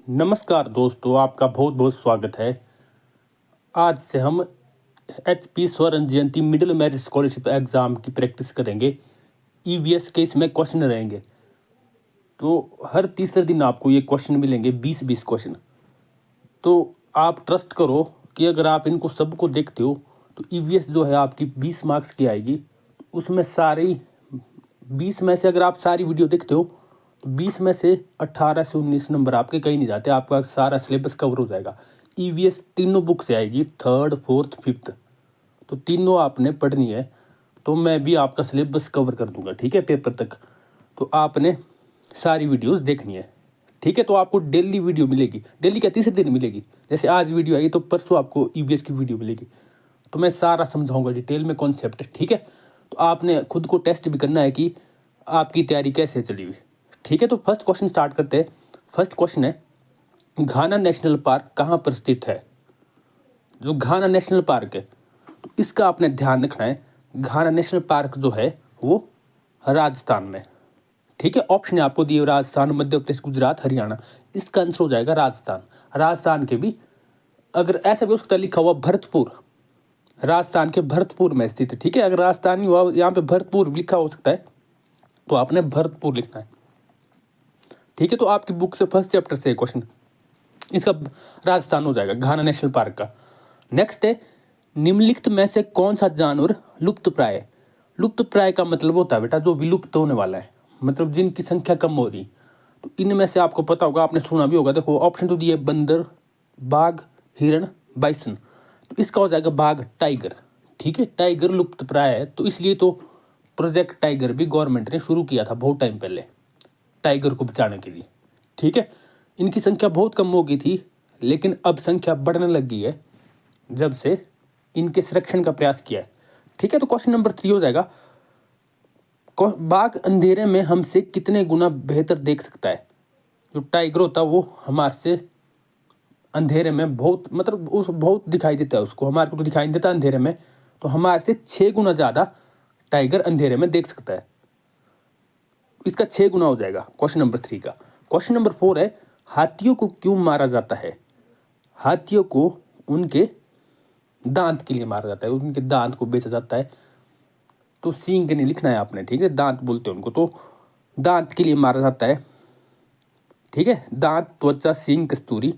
नमस्कार दोस्तों, आपका बहुत बहुत स्वागत है। आज से हम HP स्वर्ण जयंती मिडिल मेरिट स्कॉलरशिप एग्ज़ाम की प्रैक्टिस करेंगे। EVS के इसमें क्वेश्चन रहेंगे, तो हर तीसरे दिन आपको ये क्वेश्चन मिलेंगे, 20-20 क्वेश्चन। तो आप ट्रस्ट करो कि अगर आप इनको सबको देखते हो तो EVS जो है आपकी 20 मार्क्स की आएगी। उसमें सारी 20 में से अगर आप सारी वीडियो देखते हो तो 20 में से 18 से 19 नंबर आपके कहीं नहीं जाते, आपका सारा सिलेबस कवर हो जाएगा। EVS तीनों बुक से आएगी, 3rd, 4th, 5th, तो तीनों आपने पढ़नी है। तो मैं भी आपका सिलेबस कवर कर दूंगा, ठीक है, पेपर तक। तो आपने सारी वीडियोस देखनी है, ठीक है। तो आपको डेली वीडियो मिलेगी, डेली क्या, तीसरे दिन मिलेगी। जैसे आज वीडियो आई तो परसों आपको EVS की वीडियो मिलेगी। तो मैं सारा समझाऊंगा डिटेल में कॉन्सेप्ट, ठीक है। तो आपने खुद को टेस्ट भी करना है कि आपकी तैयारी कैसे चली हुई, ठीक है। तो फर्स्ट क्वेश्चन स्टार्ट करते हैं। फर्स्ट क्वेश्चन है, घाना नेशनल पार्क कहाँ पर स्थित है? जो घाना नेशनल पार्क है तो इसका आपने ध्यान रखना है। घाना नेशनल पार्क जो है वो राजस्थान में, ठीक है। ऑप्शन आपको दिए, राजस्थान, मध्य प्रदेश, गुजरात, हरियाणा। इसका आंसर हो जाएगा राजस्थान। राजस्थान के भी, अगर ऐसा भी हो सकता है लिखा हुआ भरतपुर, राजस्थान के भरतपुर में स्थित है, ठीक है। अगर राजस्थान हुआ यहाँ पे भरतपुर लिखा हो सकता है तो आपने भरतपुर लिखना है, ठीक है। तो आपकी बुक से फर्स्ट चैप्टर से क्वेश्चन, इसका राजस्थान हो जाएगा, घाना नेशनल पार्क का। नेक्स्ट है, निम्नलिखित में से कौन सा जानवर लुप्त प्राय है? लुप्त प्राय का मतलब होता है बेटा जो विलुप्त होने वाला है, मतलब जिनकी संख्या कम हो रही। तो इनमें से आपको पता होगा, आपने सुना भी होगा। देखो ऑप्शन तो दिए, बंदर, बाघ, हिरण, बाइसन। तो इसका हो जाएगा बाघ, टाइगर, ठीक है। टाइगर लुप्त प्राय है, तो इसलिए तो प्रोजेक्ट टाइगर भी गवर्नमेंट ने शुरू किया था बहुत टाइम पहले, टाइगर को बचाने के लिए, ठीक है। इनकी संख्या बहुत कम हो गई थी, लेकिन अब संख्या बढ़ने लग गई है जब से इनके संरक्षण का प्रयास किया है, ठीक है। तो क्वेश्चन नंबर 3 हो जाएगा, बाघ अंधेरे में हमसे कितने गुना बेहतर देख सकता है? जो टाइगर होता है वो हमारे से अंधेरे में बहुत, मतलब उस बहुत दिखाई देता है उसको, हमारे को तो दिखाई नहीं देता अंधेरे में। तो हमारे से 6 गुना ज़्यादा टाइगर अंधेरे में देख सकता है। इसका 6 गुना हो जाएगा क्वेश्चन नंबर 3 का। क्वेश्चन नंबर 4 है, हाथियों को क्यों मारा जाता है? हाथियों को उनके दांत के लिए मारा जाता है, उनके दांत को बेचा जाता है। तो सींग नहीं लिखना है आपने, ठीक है, दांत बोलते हैं उनको। तो दांत के लिए मारा जाता है, ठीक है। दांत, त्वचा, सींग, कस्तूरी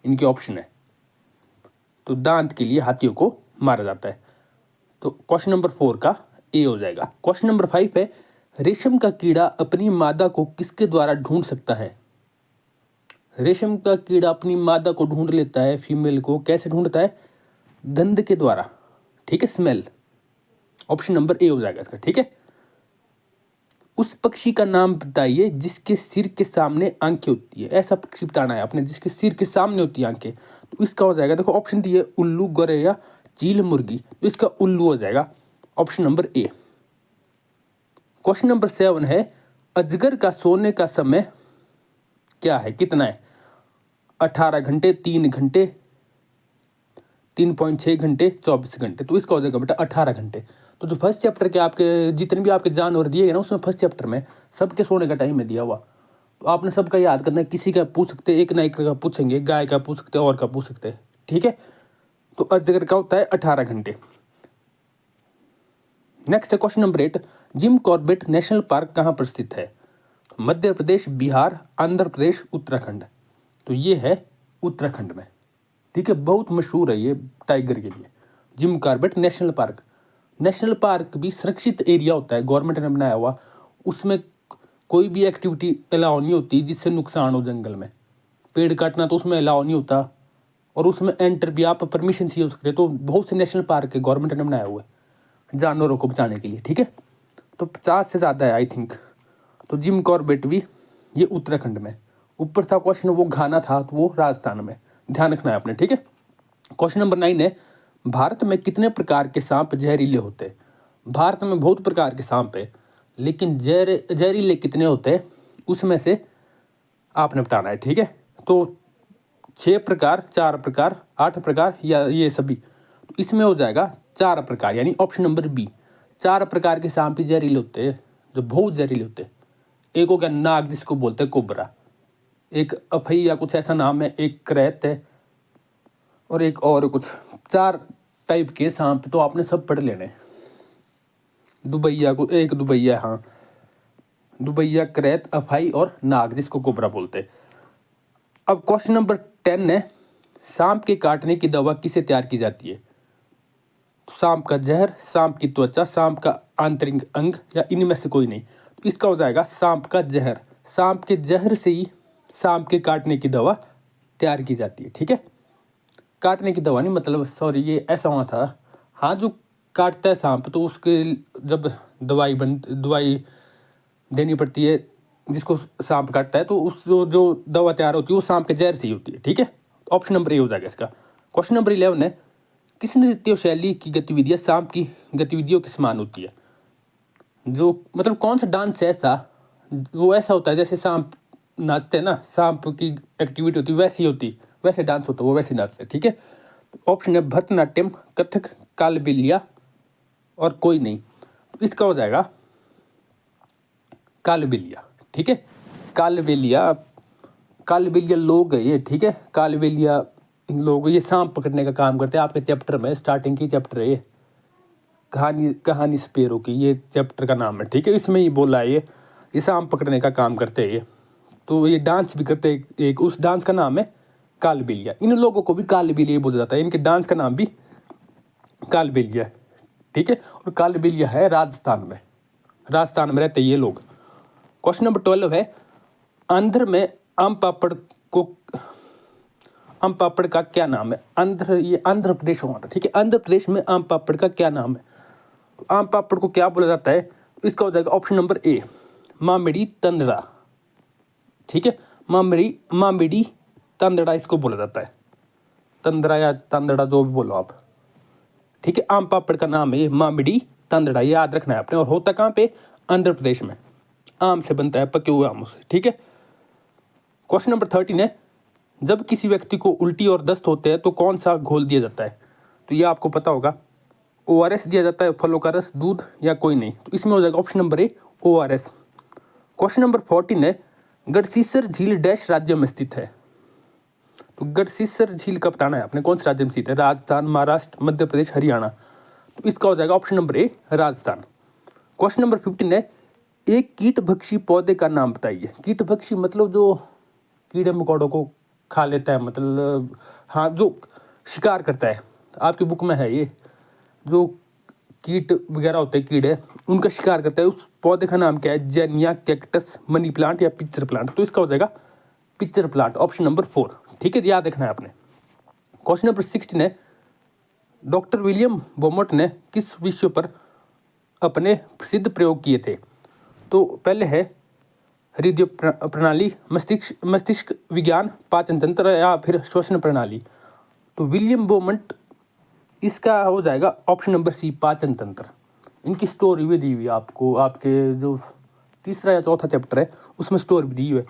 इनके ऑप्शन है। तो दांत के लिए हाथियों को मारा जाता है। तो क्वेश्चन नंबर 4 का ए हो जाएगा। क्वेश्चन नंबर 5 है, रेशम का कीड़ा अपनी मादा को किसके द्वारा ढूंढ सकता है? रेशम का कीड़ा अपनी मादा को ढूंढ लेता है, फीमेल को। कैसे ढूंढता है? गंध के द्वारा, ठीक है, स्मेल। ऑप्शन नंबर ए हो जाएगा इसका, ठीक है। उस पक्षी का नाम बताइए जिसके सिर के सामने आंखें होती है। ऐसा पक्षी बताना है आपने जिसके सिर के सामने होती है आंखें। तो इसका हो जाएगा, देखो ऑप्शन दिए, उल्लू, गौरे या चील मुर्गी। तो इसका उल्लू हो जाएगा, option number A. Question number 7 है, अजगर का सोने का समय क्या है, कितना है? 18 घंटे, 3 घंटे, 3.6 घंटे, 24 घंटे। तो इसका हो जाएगा बेटा 18 घंटे। तो जो फर्स्ट चैप्टर के आपके जितने भी आपके जानवर दिए गए ना, उसमें फर्स्ट चैप्टर में सबके सोने का टाइम है दिया हुआ। तो आपने सबका याद करना है, किसी का पूछ सकते, एक ना एक का पूछेंगे, गाय का पूछ सकते और का पूछ सकते हैं, ठीक है। तो अजगर का होता है 18 घंटे। नेक्स्ट है question number 8, Jim Corbett national park कहाँ पर स्थित है? मध्य प्रदेश, बिहार, आंध्र प्रदेश, उत्तराखंड। तो ये है उत्तराखंड में, ठीक है। बहुत मशहूर है ये टाइगर के लिए, Jim Corbett national park. National park भी सुरक्षित एरिया होता है, गवर्नमेंट ने बनाया हुआ। उसमें कोई भी एक्टिविटी अलाउ नहीं होती जिससे नुकसान हो जंगल में। पेड़ काटना तो उसमें अलाउ नहीं होता, और उसमें एंटर भी आप परमिशन से हो सकते। तो बहुत से नेशनल पार्क है गवर्नमेंट ने बनाया हुआ है जानवरों को बचाने के लिए, ठीक है। तो 50 से ज़्यादा है आई थिंक। तो जिम कॉर्बेट भी ये उत्तराखंड में। ऊपर था क्वेश्चन वो घाना था, तो वो राजस्थान में, ध्यान रखना है आपने, ठीक है। क्वेश्चन नंबर 9 है, भारत में कितने प्रकार के सांप जहरीले होते हैं? भारत में बहुत प्रकार के सांप है, लेकिन जहरीले कितने होते हैं उसमें से आपने बताना है, ठीक है। तो 6 प्रकार, 4 प्रकार, 8 प्रकार या ये सभी? तो इसमें हो जाएगा 4 प्रकार, यानी ऑप्शन नंबर बी। 4 प्रकार के सांप ही जहरीले होते हैं, जो बहुत जहरीले होते हैं। एक हो गया नाग, जिसको बोलते हैं कोबरा। एक अफई या कुछ ऐसा नाम है, एक करैत है और एक और कुछ, 4 टाइप के सांप तो आपने सब पढ़ लेने। दुबैया को एक दुबैया, हाँ दुबैया, करैत, अफाई और नाग, जिसको कोबरा बोलते हैं। अब क्वेश्चन नंबर 10 है, सांप के काटने की दवा किसे तैयार की जाती है? सांप का जहर, सांप की त्वचा, सांप का आंतरिक अंग या इनमें से कोई नहीं। तो इसका हो जाएगा सांप का जहर। सांप के जहर से ही सांप के काटने की दवा तैयार की जाती है। ठीक है, काटने की दवा नहीं, मतलब सॉरी ये ऐसा हुआ था, हाँ जो काटता है सांप तो उसके जब दवाई देनी पड़ती है जिसको सांप काटता है, तो उस जो दवा तैयार होती है वो सांप के जहर से ही होती है। ठीक है, ऑप्शन नंबर ए हो जाएगा इसका। क्वेश्चन नंबर 11 है, किस नृत्य शैली की गतिविधियां सांप की गतिविधियों के समान होती है? जो मतलब कौन सा डांस है ऐसा, वो ऐसा होता है जैसे सांप नाचते हैं ना, सांप की एक्टिविटी होती है वैसी होती, वैसे डांस होता है, वो वैसे नाचते हैं। ठीक है, ऑप्शन है भरतनाट्यम, कथक, कालबेलिया और कोई नहीं। तो इसका हो जाएगा कालबेलिया। ठीक है, कालबेलिया लोग है ये। ठीक है, कालबेलिया लोग ये सांप पकड़ने का काम करते हैं। आपके चैप्टर में स्टार्टिंग की चैप्टर है ये, कहानी स्पेरो की, ये चैप्टर का नाम है। ठीक है, इसमें ही बोला है ये सांप पकड़ने का काम करते हैं ये। तो ये डांस भी करते हैं, एक उस डांस का नाम है कालबेलिया। इन लोगों को भी कालबेलिया बोला जाता है, इनके डांस का नाम भी कालबेलिया है। ठीक है, और कालबेलिया है राजस्थान में रहते ये लोग। क्वेश्चन नंबर 12 है, आंध्र में आम पापड़ का क्या नाम है? ये आंध्र प्रदेश हुआ था। ठीक है, आंध्र प्रदेश में आम पापड़ का क्या नाम है? तो आम पापड़ को क्या बोला जाता है? इसका हो जाएगा ऑप्शन नंबर ए, मामिडी तंदड़ा। ठीक है, मामिडी तंदड़ा इसको बोला जाता है, तंदड़ा या तंदड़ा जो भी बोलो आप। ठीक है, आम पापड़ का नाम है ये मामिडी तंदड़ा, याद रखना है आपने। और होता कहाँ पे? आंध्र प्रदेश में। आम से बनता है, पके हुए आमों से। ठीक है, क्वेश्चन नंबर 13 है, जब किसी व्यक्ति को उल्टी और दस्त होते हैं तो कौन सा घोल दिया जाता है? तो ये आपको पता होगा, ORS दिया जाता है, फलों का रस, दूध या कोई नहीं। तो इसमें हो जाएगा option number A, ORS। Question number 14 है, गढ़सीसर झील डैश राज्य में स्थित है? तो गढ़सीसर झील का बताना है आपने, कौन से राज्य में स्थित है? राजस्थान, महाराष्ट्र, मध्य प्रदेश, हरियाणा। तो इसका हो जाएगा option number A, Rajasthan. Question number 15 है, एक कीटभक्षी पौधे का नाम बताइए। कीटभक्षी मतलब जो कीड़े मकोड़ों को खा लेता है, मतलब हाँ जो शिकार करता है। आपकी बुक में है ये, जो कीट वगैरह होते हैं, कीड़े, उनका शिकार करता है। उस पौधे का नाम क्या है? जेनिया, कैक्टस, मनी प्लांट या पिक्चर प्लांट? तो इसका हो जाएगा पिक्चर प्लांट, ऑप्शन नंबर 4। ठीक है, याद रखना है आपने। क्वेश्चन नंबर 16 है, डॉक्टर विलियम बोमट ने किस विषय पर अपने प्रसिद्ध प्रयोग किए थे? तो पहले है हृदय प्रणाली, मस्तिष्क विज्ञान, पाचन तंत्र या फिर श्वसन प्रणाली। तो विलियम बोमट, इसका हो जाएगा ऑप्शन नंबर सी, पाचन तंत्र। इनकी स्टोरी भी दी हुई है आपको, आपके जो 3रा या 4था चैप्टर है उसमें स्टोरी भी दी हुई है।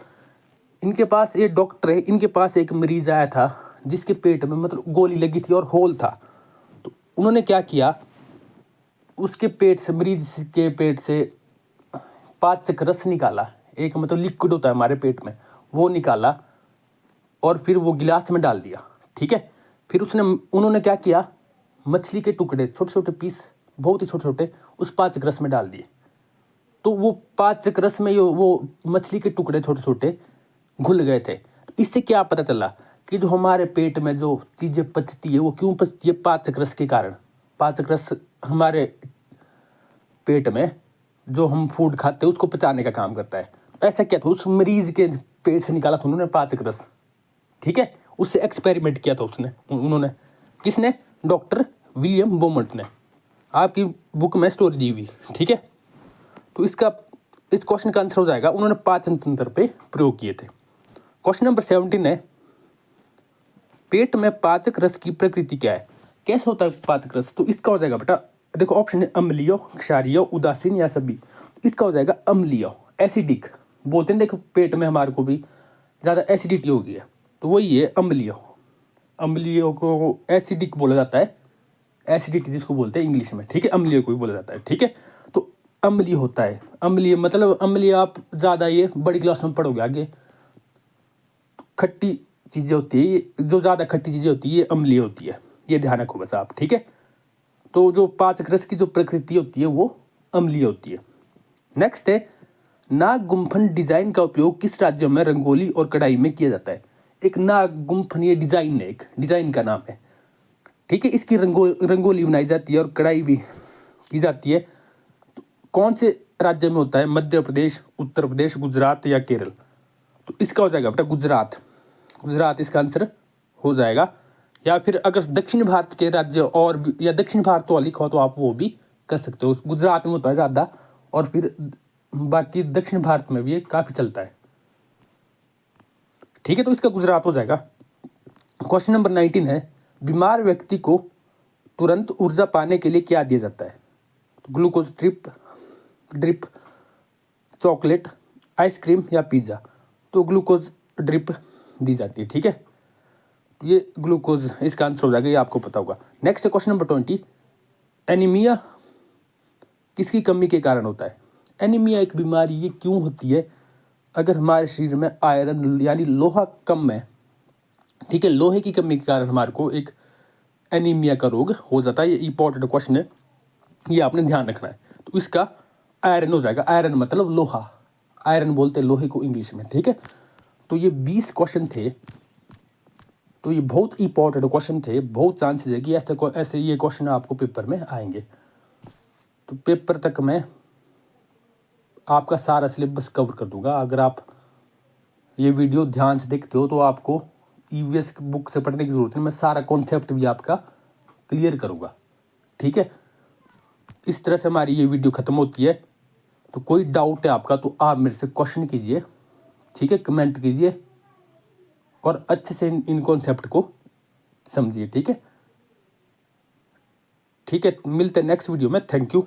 इनके पास एक डॉक्टर है, इनके पास एक मरीज आया था जिसके पेट में मतलब गोली लगी थी और होल था। तो उन्होंने क्या किया, उसके पेट से, मरीज के पेट से पाचक रस निकाला, एक मतलब लिक्विड होता है हमारे पेट में, वो निकाला और फिर वो गिलास में डाल दिया। ठीक है, फिर उन्होंने क्या किया, मछली के टुकड़े, छोटे छोटे पीस, बहुत ही छोटे छोटे, उस पाचक रस में डाल दिए। तो वो पाचक रस में वो मछली के टुकड़े छोटे छोटे घुल गए थे। इससे क्या पता चला कि जो हमारे पेट में जो चीजें पचती है वो क्यों पचती है? पाचक रस के कारण। पाचक रस हमारे पेट में जो हम फूड खाते हैं उसको पचाने का काम करता है। ऐसा क्या था, उस मरीज के पेट से निकाला था उन्होंने पाचक रस। ठीक है, उससे एक्सपेरिमेंट किया था उन्होंने। किसने? डॉक्टर विलियम बोमट ने। आपकी बुक में स्टोरी दी हुई। ठीक है, तो इस क्वेश्चन का आंसर हो जाएगा, उन्होंने पाचन तंत्र पे प्रयोग किए थे। क्वेश्चन नंबर 17 है, पेट में पाचक रस की प्रकृति क्या है? कैसे होता है पाचक रस? तो इसका हो जाएगा बेटा, देखो ऑप्शन है अम्लीय, क्षारीय, उदासीन या सभी। इसका हो जाएगा अम्लीय, एसिडिक बोलते हैं। देखो पेट में हमारे को भी ज़्यादा एसिडिटी हो गई है तो वही है अम्लीय। अम्लीय को एसिडिक बोला जाता है, एसिडिटी जिसको बोलते हैं इंग्लिश में। ठीक है, अम्लीय को भी बोला जाता है। ठीक है, तो अम्लीय होता है। अम्लीय मतलब अम्लीय आप ज़्यादा ये बड़ी क्लास में पढ़ोगे आगे। खट्टी चीज़ें होती है, ये जो ज़्यादा खट्टी चीज़ें होती है ये अम्लीय होती है, ये ध्यान रखो बस आप, ठीक है। तो जो पाचक रस की जो प्रकृति होती है वो अम्लीय होती है। नेक्स्ट है, नाग गुम्फन डिजाइन का उपयोग किस राज्य में रंगोली और कढ़ाई में किया जाता है। एक नाग गुम्फन ये डिजाइन है, एक डिजाइन का नाम है, ठीक है। इसकी रंगोली बनाई जाती है और कढ़ाई भी की जाती है। तो कौन से राज्य में होता है, मध्य प्रदेश, उत्तर प्रदेश, गुजरात या केरल। तो इसका हो जाएगा बेटा गुजरात, गुजरात इसका आंसर हो जाएगा। या फिर अगर दक्षिण भारत के राज्य और भी, या दक्षिण भारत वाली लिखा हो तो आप वो भी कर सकते हो। गुजरात में होता है ज़्यादा, और फिर बाकी दक्षिण भारत में भी ये काफ़ी चलता है, ठीक है। तो इसका गुजरात हो जाएगा। क्वेश्चन नंबर 19 है, बीमार व्यक्ति को तुरंत ऊर्जा पाने के लिए क्या दिया जाता है। तो ग्लूकोज ड्रिप, चॉकलेट, आइसक्रीम या पिज्ज़ा। तो ग्लूकोज ड्रिप दी जाती है, ठीक है। ये ग्लूकोज इसका आंसर हो जाएगा, ये आपको पता होगा। नेक्स्ट है क्वेश्चन नंबर 20, एनीमिया किसकी कमी के कारण होता है। एनीमिया एक बीमारी ये क्यों होती है, अगर हमारे शरीर में आयरन यानी लोहा कम है, ठीक है, लोहे की कमी के कारण हमारे को एक एनीमिया का रोग हो जाता है। ये इंपॉर्टेंट क्वेश्चन है, ये आपने ध्यान रखना है। तो इसका आयरन हो जाएगा, आयरन मतलब लोहा, आयरन बोलते हैं लोहे को इंग्लिश में, ठीक है। तो ये 20 क्वेश्चन थे, तो ये बहुत इंपॉर्टेंट क्वेश्चन थे, बहुत चांसेस है कि ऐसे ये क्वेश्चन आपको पेपर में आएंगे। तो पेपर तक मैं आपका सारा सिलेबस कवर कर दूंगा। अगर आप ये वीडियो ध्यान से देखते हो तो आपको ईवीएस बुक से पढ़ने की जरूरत नहीं, मैं सारा कॉन्सेप्ट भी आपका क्लियर करूंगा, ठीक है। इस तरह से हमारी ये वीडियो खत्म होती है। तो कोई डाउट है आपका तो आप मेरे से क्वेश्चन कीजिए, ठीक है, कमेंट कीजिए और अच्छे से इन कॉन्सेप्ट को समझिए, ठीक है। ठीक है, मिलते हैं नेक्स्ट वीडियो में। Thank you.